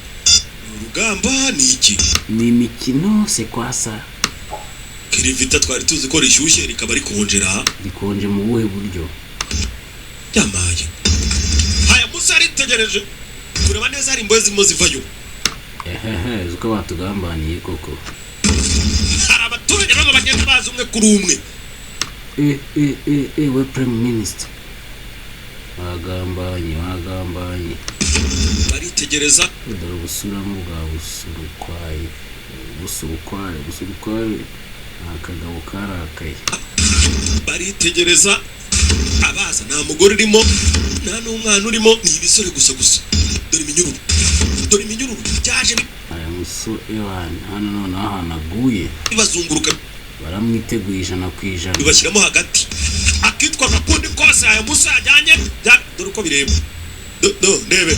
Speaker 1: urugamba ni iki
Speaker 2: ni imikino sekwasa
Speaker 1: kirivita twari tuzi ko rishyushye rikaba rikonje
Speaker 2: mu buhe buryo
Speaker 1: cyamaye Hayamuso aritegereje kureba neza hari imbohe zimo zivayo
Speaker 2: zuko batugambaniye koko
Speaker 1: hari abaturage nabo bagenda bazi umwe kuri umwe
Speaker 2: we prime minister bagambanye
Speaker 1: baritegereza
Speaker 2: dore ubusura n'ubwa busurukwaye akagabo karakaye
Speaker 1: baritegereza abaza nta mugore urimo nta n'umwana urimo ni ibisore gusa dore iminyururu byaje
Speaker 2: Hayamuso hano noneho ahantu aguye
Speaker 1: bazunguruka
Speaker 2: baramwiteguye 100%
Speaker 1: bibashyiramo hagati akitwa gakundi kose Hayamuso yajyanye dore uko bireba ndebe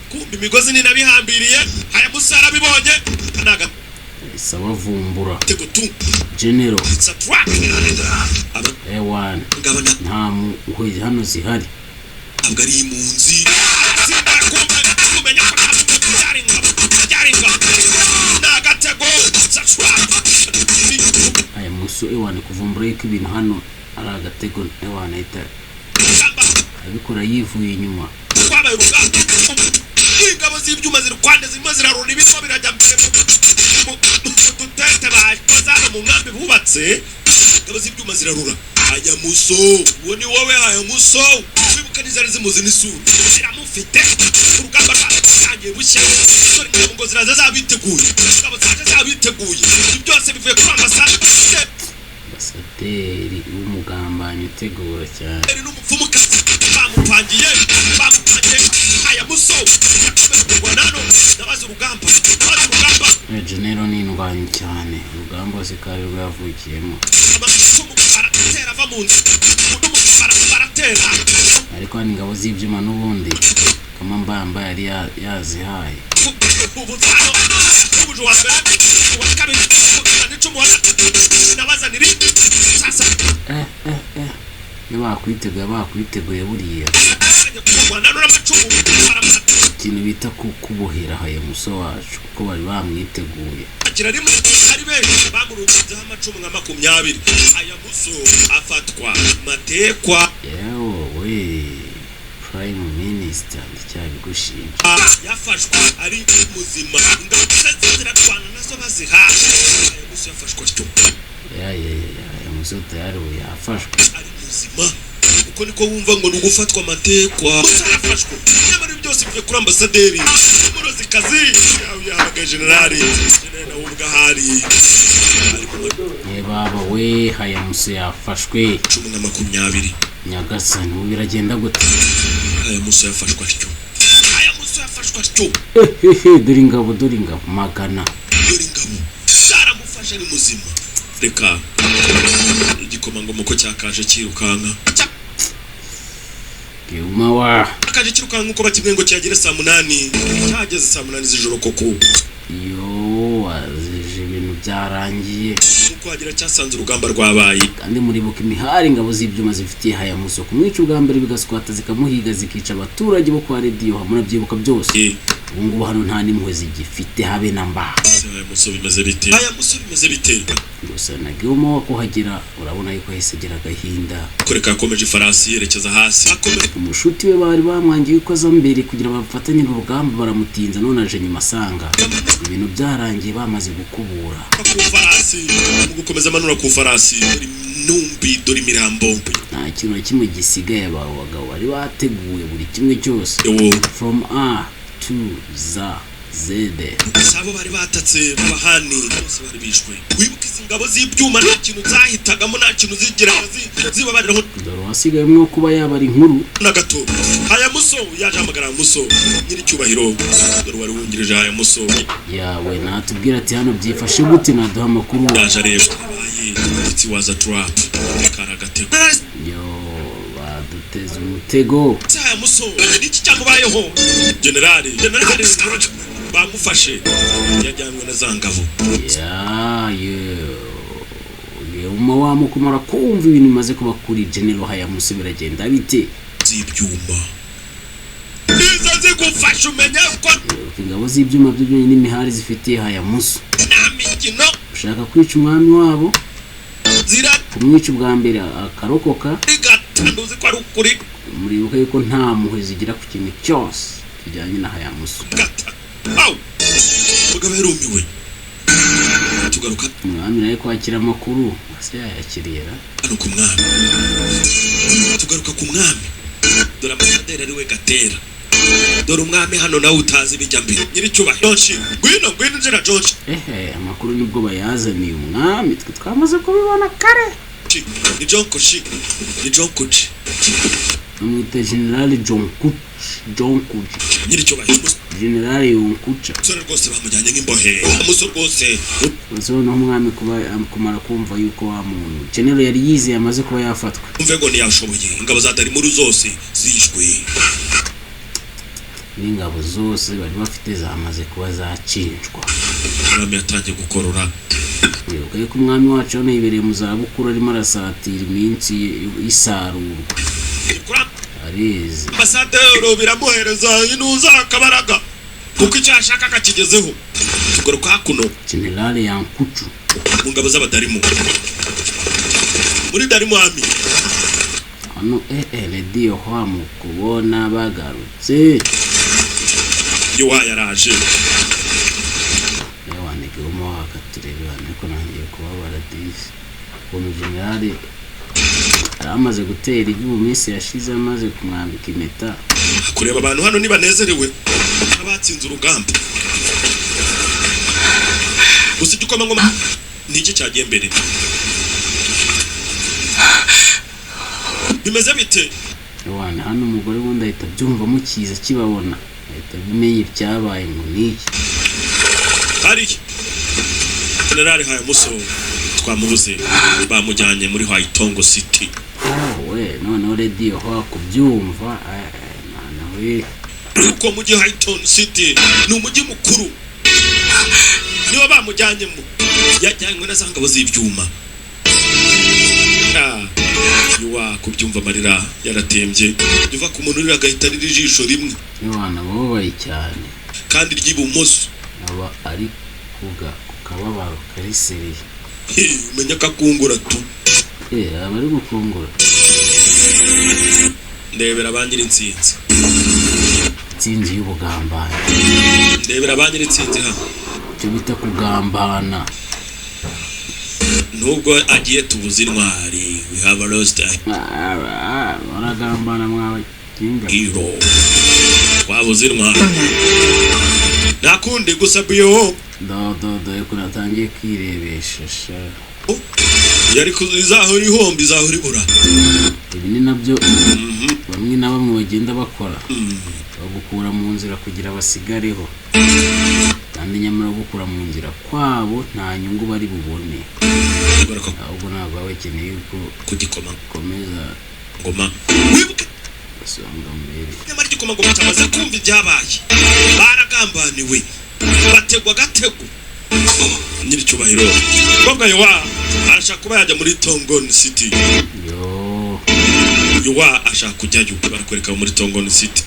Speaker 1: kumbi imigozi ni nabihambiriye Hayamuso arabibonye kanaga
Speaker 2: isaba vumbura
Speaker 1: tego tu
Speaker 2: general
Speaker 1: it's a truck
Speaker 2: ewan
Speaker 1: ngabana
Speaker 2: nta muhuje hano zihari
Speaker 1: abwo ari impunzi kumenya ko byaringa nagatego it's a truck
Speaker 2: Hayamuso kuvumbura yuko ibintu hano ari agatego ahita abikora yivuye inyuma
Speaker 1: kwabaye urugamba ingabo z'ibyuma zirkwande zirimo zirarura ibirimo birajya mbere mu dutete bakoze hano mu nkambi bubatse ingabo z'ibyuma zirarura Hayamuso uwo ni wowe Hayamuso wibuka nizari zimuzi n'isura ziramufite urugamba rwatangiye bushya dore ingabo ngo ziraza zabiteguye ingabo zaje zabiteguye byose bivuye kuri
Speaker 2: ambasaderi w'umugambanyi utegura cyane
Speaker 1: n'umupfumukazi bamupangiye Hayamuso yakomeje kurwana hano nabaze urugamba
Speaker 2: general ni indwanyi cyane urugamba sikari rwavukiyemo
Speaker 1: amatera ava mu nzu atera
Speaker 2: ariko hano ingabo z'ibyuma n'ubundi kama mbamba yari yazihaye
Speaker 1: ubuzano ubujo wa mbere wa kabiri n'icumu wa nabazanira sasa
Speaker 2: bakwiteguye buriya ikintu bita kubuhira Hayamusa wacu kuko bari bamwiteguye
Speaker 1: akira rimwe ari benshi bamurunzeho amacumu nka 20 Hayamusa afatwa matekwa
Speaker 2: yewe Prime Minister ndicyabigushinja
Speaker 1: yafashwe ari muzima ingabo ziratwana nazo baziha Hayamusa yafashwe cyo
Speaker 2: Hayamusa tayari yafashwe
Speaker 1: ari muzima uko niko wumva ngo nugufatwa matekwa yafashwe nyamara byose byo kuri ambasaderi umurozi kazi yahaga generali na ubwa hari
Speaker 2: baba we Hayamusa yafashwe
Speaker 1: 20
Speaker 2: Nyagasani ubu biragenda gute
Speaker 1: Hayamusa yafashwe atyo
Speaker 2: dore ingabo magana
Speaker 1: dore ingabo zaramufashe ni muzima reka igikomanga muko cyakaje kirukanka
Speaker 2: Yumawa
Speaker 1: akaje kirukanka uko batimwe ngo cyagire saa 8 cyageze saa 8 z'ijoro koko
Speaker 2: azije ibintu byarangiye
Speaker 1: uko agira cyasanze urugamba rwabaye
Speaker 2: kandi muribuka imihari ingabo z'ibyuma zifitiye Hayamusa kumwica ubwa mbere bigaswata zikamuhiga zikica abaturage bo kwa radio hamuna byibuka byose ubungubu hano nta nimwe zigifite habe namba
Speaker 1: Hayamusa bimeze bite
Speaker 2: gusa nagiyemo wako hagira urabona yuko hisegera gahinda
Speaker 1: koreka akomeje farasi yerekeza hasi
Speaker 2: umushuti we bari bamwangiye uko aza mbere kugira bafatanye urugamba baramutinza none aje nyuma asanga ibintu byarangiye bamaze gukubura
Speaker 1: ku farasi mu gukomeza manura ku farasi numbi dore imirambo
Speaker 2: nta kintu kimwe gisigaye abagabo bari bateguye buri kimwe cyose from A to Z
Speaker 1: sabo bari batatse babahani bose bari bishwe wibuka ingabo z'ibyuma nta kintu zahitagamo nta kintu zigira zibabariraho
Speaker 2: dore wasigayemo kuba yabari inkuru
Speaker 1: na gato Hayamusa yaje amagara Muso nyiri cyubahiro dore wari wungirije Hayamusa
Speaker 2: yawe natubwira ati hano byifashe gute naduha amakuru
Speaker 1: yaje rero it was a trap karagatego
Speaker 2: baduteze umutego
Speaker 1: Hayamusa niki cyamubayeho generali bamufashe yajyanwe na zangabo
Speaker 2: uma wamukumara kumva ibintu bimaze kuba kuri General Hayamusa biragenda bite
Speaker 1: z'ibyuma zigufasha umenya ko
Speaker 2: ingabo z'ibyuma byo byonyine n'imihari zifitiye Hayamusa
Speaker 1: namikino
Speaker 2: ushaka kwica umwami wabo kumwica ubwa mbere akarokoka
Speaker 1: igatanduze ko ari ukuri
Speaker 2: muribuka yuko nta muhe zigira ku kintu cyose kijyanye na Hayamusa
Speaker 1: mugabo yarumiwe tugaruka
Speaker 2: umwami nawe kwakira amakuru ase yayakirira
Speaker 1: hano ku mwami tugaruka ku mwami dore ambasaderi ari we Gatera dore umwami hano nawe utazi bijya mbere nyiri cyubahiro ngwino nzira George
Speaker 2: amakuru nibwo bayazaniye umwami twe twamaze kubibona kare
Speaker 1: ni John Kuchi
Speaker 2: amwita General John Kuchi
Speaker 1: nyiri cyubahiro
Speaker 2: General Yonkucha
Speaker 1: sore rwose bamujyanye nk'imbohe Hayamusa rwose
Speaker 2: no umwami kuba kumara kumva yuko wa muntu General yari yize yamaze kuba yafatwa
Speaker 1: umve ngo ntiyashoboye ingabo za Darimuru zose zishwe
Speaker 2: n'ingabo zose bari bafite zamaze kuba zacinjwa
Speaker 1: umwami yatangiye gukorora
Speaker 2: yuko yuko umwami wacu hano yibereye mu zabukuru arimo arasatira iminsi y'isarurwa arizi
Speaker 1: ambasaderi biramuhereza inuza akabaraga kuko icyo ashaka akakigezeho tugaruka hakuno
Speaker 2: General Yankucu
Speaker 1: mu ngabo z'abadarimu muri Darimu ami
Speaker 2: hano radio hamu kubona bagarutse
Speaker 1: yaraje
Speaker 2: yawanege umo akaturebe ariko nangiye kubabara disi uwo General amaze gutera igihe minsi yashize amaze kumwambika impeta
Speaker 1: kureba abantu hano nibanezerewe abatsinze urugamba usibye ko ngoma niki cyagiye mbere bimeze bite
Speaker 2: wana hano umugore wundi ahita byumva mukiza kibabona ahita bimenye ibyabaye ngo niki
Speaker 1: hari General Hayamusa twamubuze bamujyanye muri Haitongo City
Speaker 2: noneho rediyo ho kubyumva mwana we
Speaker 1: uko mujyi Highton City ni umujyi mukuru niba bamujyanyemo yajyanywe na zangabo z'ibyuma yuwa kubyumva amarira yaratembye biva ku muntu uri agahita riri ijisho rimwe
Speaker 2: n'abana babaye cyane
Speaker 1: kandi ry'ibumoso
Speaker 2: aba ari kuga kukababaro kari seriye
Speaker 1: umenya kakungura tu
Speaker 2: aba ari gukungura
Speaker 1: ndebera abanyiri insinzi
Speaker 2: y'ubugambane
Speaker 1: ndebera abanyiri insinzi hano
Speaker 2: cyo bita kugambana
Speaker 1: nubwo agiye tubuze intwari we have a lost
Speaker 2: baragambana mwawe kinga
Speaker 1: hero twabuze intwari nakundi gusa biyo
Speaker 2: ko natangiye kwirebesha
Speaker 1: yari kuzahora ihombi izahora ibura
Speaker 2: ibi ni nabyo bamwe na bamwe bagenda bakora bagukura mu nzira kugira basigareho kandi nyamara gukura mu nzira kwabo nta nyungu bari bubone ahubwo ntabwo baba bakeneye ko
Speaker 1: kugikoma
Speaker 2: komeza
Speaker 1: ngoma wibuke
Speaker 2: basanga mbere
Speaker 1: nyamara igikoma ngoma cyamaze kumva ibyabaye baragambaniwe bategwa gatego nyiri cyubahiro ngobwa yowa arashaka kuba yajya muri Tongon City yowa ashaka kujyayo barakwereka muri Tongon City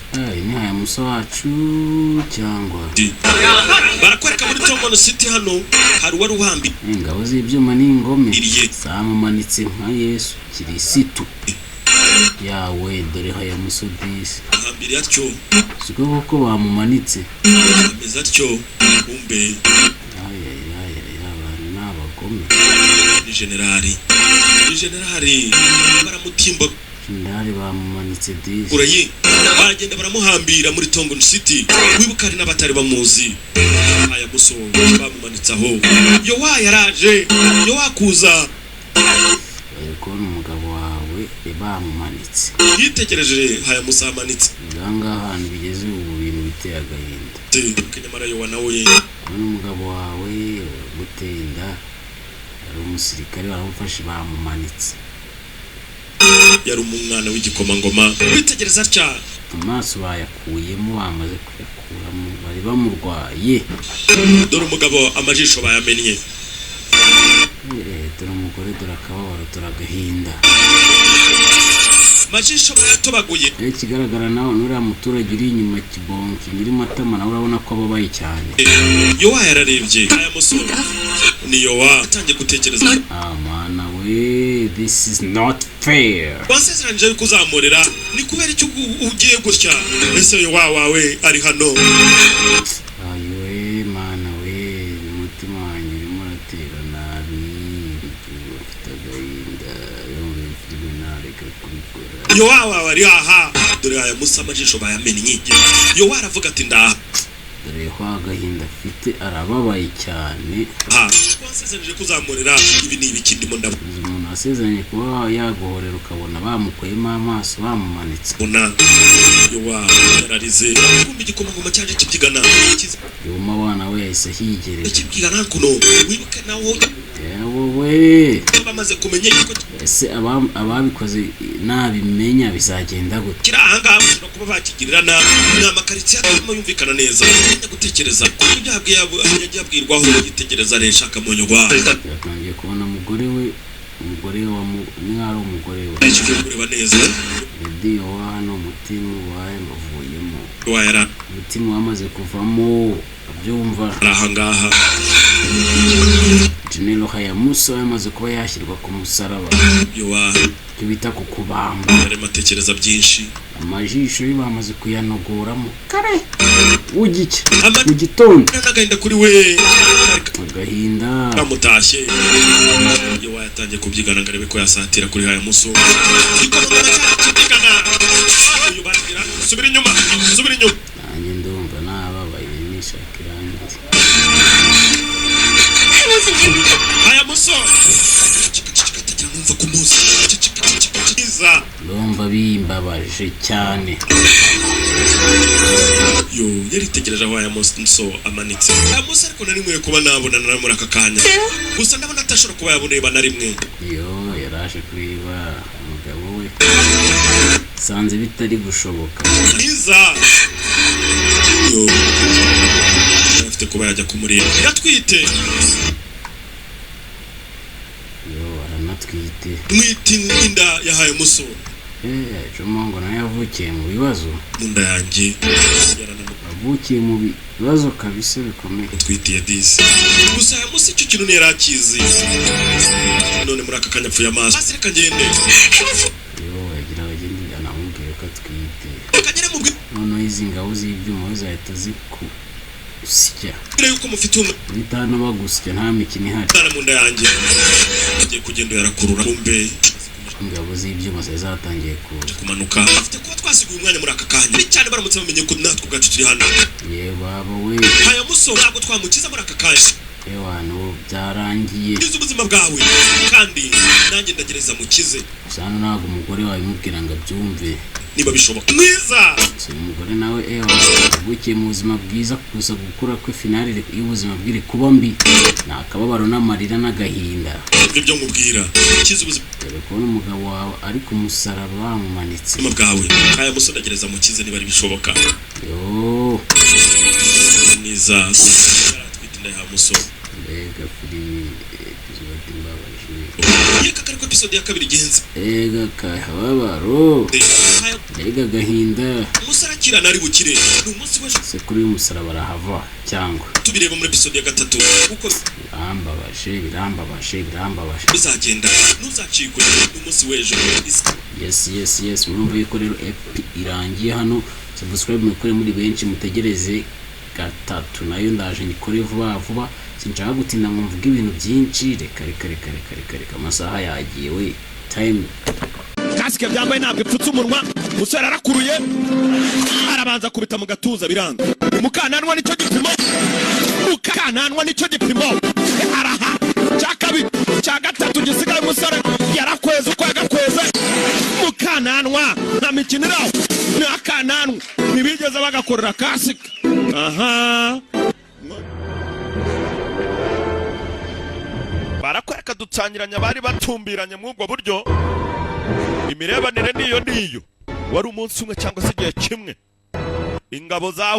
Speaker 2: ni haya muso wacu cyangwa
Speaker 1: barakwereka muri Tongon City hano hari wari uhambi
Speaker 2: ingabo z'ibyuma n'ingome zamumanitse nka Yesu Kirisitu yawe dore haya muso disi
Speaker 1: hambiri atyo
Speaker 2: siko koko bamumanitse
Speaker 1: ameze atyo kumbe
Speaker 2: abantu n'abagome
Speaker 1: ni generali baramutimba
Speaker 2: ndari bamumanitse disi
Speaker 1: urayi baragenda baramuhambira muri Tongon City wibuka ari n'abatari bamuzi aya muso bamumanitsaho yowa yaraje yowa kuza
Speaker 2: ariko umugabo wawe bamumanitse
Speaker 1: yitegereje haya musa amanitse
Speaker 2: ngaha ahantu bigeze ubu bintu biteye agahinda
Speaker 1: kenyamara yowa nawe
Speaker 2: n'umugabo wawe guteye inda ari umusirikare baramufashe bamumanitse
Speaker 1: yari umwana w'igikomangoma witegereza atya
Speaker 2: amaso bayakuyemo bamaze kuyakuramo bari bamurwaye
Speaker 1: dore umugabo amajisho bayamennye
Speaker 2: dore umugore dore akababaro dore agahinda
Speaker 1: amajisho bayatobaguye
Speaker 2: ikigaragara nawe n'uriya muturage uri inyuma kibonki nyiri matama nawe urabona ko ababaye cyane
Speaker 1: yowa yararebye aya musoro ni yowa atangiye gutekereza
Speaker 2: mana we this is not fair
Speaker 1: wasezeranyije yuko uzamurera ni kubera icyo ugiye gutya ese yowa wawe ari hano
Speaker 2: ayowe mana we umutima wanjye urimo uratera nabi ufite agahinda yumva filime ntareka kubikora
Speaker 1: yowa wawe ari aha dore aya musa amajisho bayamennye yowa aravuga ati ndaha
Speaker 2: dore ko agahinda afite arababaye cyane
Speaker 1: wasezeranyije kuzamurera ibi ni ibiki ndimo ndavuga
Speaker 2: umuntu wasezeranye kuba yagohorera ukabona bamukuyemo amaso bamumanitse
Speaker 1: bona yowa yararize kumva igikomangoma cyaje kibyigana
Speaker 2: yuma abana we yahise higerera
Speaker 1: kibyigana kuno wibuke nawo
Speaker 2: wowe
Speaker 1: bamaze kumenya yuko
Speaker 2: ese ababikoze nabimenya bizagenda gute
Speaker 1: kira ahangaha no kuba bakigirira na amakaritsiye atuma yumvikana neza nya gutekereza ko byabwiye yabwirwaho yitegereza resha kamonyo
Speaker 2: yatangiye kubona umugore wa mwari umugore we
Speaker 1: kureba neza
Speaker 2: rediyo wa hano umutima wawe mbavuyemo
Speaker 1: wayara
Speaker 2: umutima wamaze kuvamo abyumva
Speaker 1: ahangaha
Speaker 2: General Hayamusa yamaze kuba yashyirwa ku musaraba
Speaker 1: yowa
Speaker 2: bita ku kubamba
Speaker 1: yari matekereza byinshi
Speaker 2: amajisho ye bamaze kuyanogoramo kare ugike mu gitondo
Speaker 1: n'agahinda kuri we
Speaker 2: agahinda
Speaker 1: amutashye yowa yatangiye kubyigana ngo arebe ko yasatira kuri Hayamusa uyu baragira subira inyuma
Speaker 2: nanjye ndumva nababaye nishaka irangiye
Speaker 1: Hayamusa numva kumuzi
Speaker 2: ndumva bimbabaje cyane
Speaker 1: yo yaritegereje aho Hayamusa amanitse Hayamusa ariko nari nkwiye kuba nabonana na muri aka kanya gusa ndabona atashobora kuba yaboneba na rimwe
Speaker 2: yo yaraje kureba umugabo we sanze bitari gushoboka
Speaker 1: Liza yo afite kuba yajya kumureba yatwite
Speaker 2: yo aranatwite
Speaker 1: mwiti inda yahaye umusoro
Speaker 2: Jomongo nawe yavukiye mu bibazo
Speaker 1: munda yanjye
Speaker 2: yavukiye mu bibazo kabisa bikomeye
Speaker 1: utwitiye disi gusa musi icyo kintu nerakizi none muri aka kanya pfuye amaso hasi reka ngende
Speaker 2: yo yagira abagende anamubwiye ko atwite
Speaker 1: kagere mu
Speaker 2: none izi ngabo z'ibyuma zahita zikusya
Speaker 1: bire yuko mufite
Speaker 2: bitano bagusya nta mikino ihari
Speaker 1: tana munda yanjye agiye kugenda yarakurura kumbe
Speaker 2: ingabo z'ibyuma zatangiye
Speaker 1: kumanuka afite kuba twasiguye umwanya muri aka kanya cyane baramutse bamenye ko natwe ubwacu turi hano
Speaker 2: ye baba we
Speaker 1: haya muso ntabwo twamukiza muri aka kanya
Speaker 2: ewano byarangiye
Speaker 1: nizo ubuzima bwawe kandi nanjye ndagereza mukize
Speaker 2: sano ntabwo umugore wawe mubwira ngo abyumve
Speaker 1: niba bishoboka mwiza
Speaker 2: umugore nawe avukiye mu buzima bwiza gusa gukura kwe finale y'ubuzima bwiri kuba mbi nakababaro n'amarira n'agahinda
Speaker 1: ibyo nkubwira kiza ubuzima
Speaker 2: dore kubona umugabo wawe ari ku musaraba bamumanitse
Speaker 1: ubuzima bwawe kaya muso ndagereza mukize niba ari bishoboka
Speaker 2: yo
Speaker 1: mwiza twita ya muso
Speaker 2: mbega kuri episode mbabaje
Speaker 1: yeka kari ko episode ya kabiri genze
Speaker 2: ega kahababaro ega gahinda
Speaker 1: musarakira nari bukire n'umunsi w'ejo
Speaker 2: se kuri uyu musaraba arahava cyangwa
Speaker 1: tubireba muri episode ya gatatu uko
Speaker 2: birambabaje
Speaker 1: bizagenda ntuzacikwe n'umunsi w'ejo
Speaker 2: yes murumva yuko rero irangiye hano subscribe mukore muri benshi mutegereze gatatu nayo ndaje nikore vuba sinshaka gutinda ngo mvuge ibintu byinshi reka amasaha yagiye we time
Speaker 1: kasike byambaye ntabwo ipfutse umunwa musore arakuruye arabanza kubita mu gatuza biranga umukananwa nicyo gipimo araha cyakabi cya gatatu gisigaye umusore yarakweza uko yagakweze mukananwa nta mikinira n'akananwa ntibigeze bagakorera kasike aha barakwereka dutsangiranya bari batumbiranye mu ubwo buryo imirebanire niyo wari umunsi umwe cyangwa se igihe kimwe ingabo za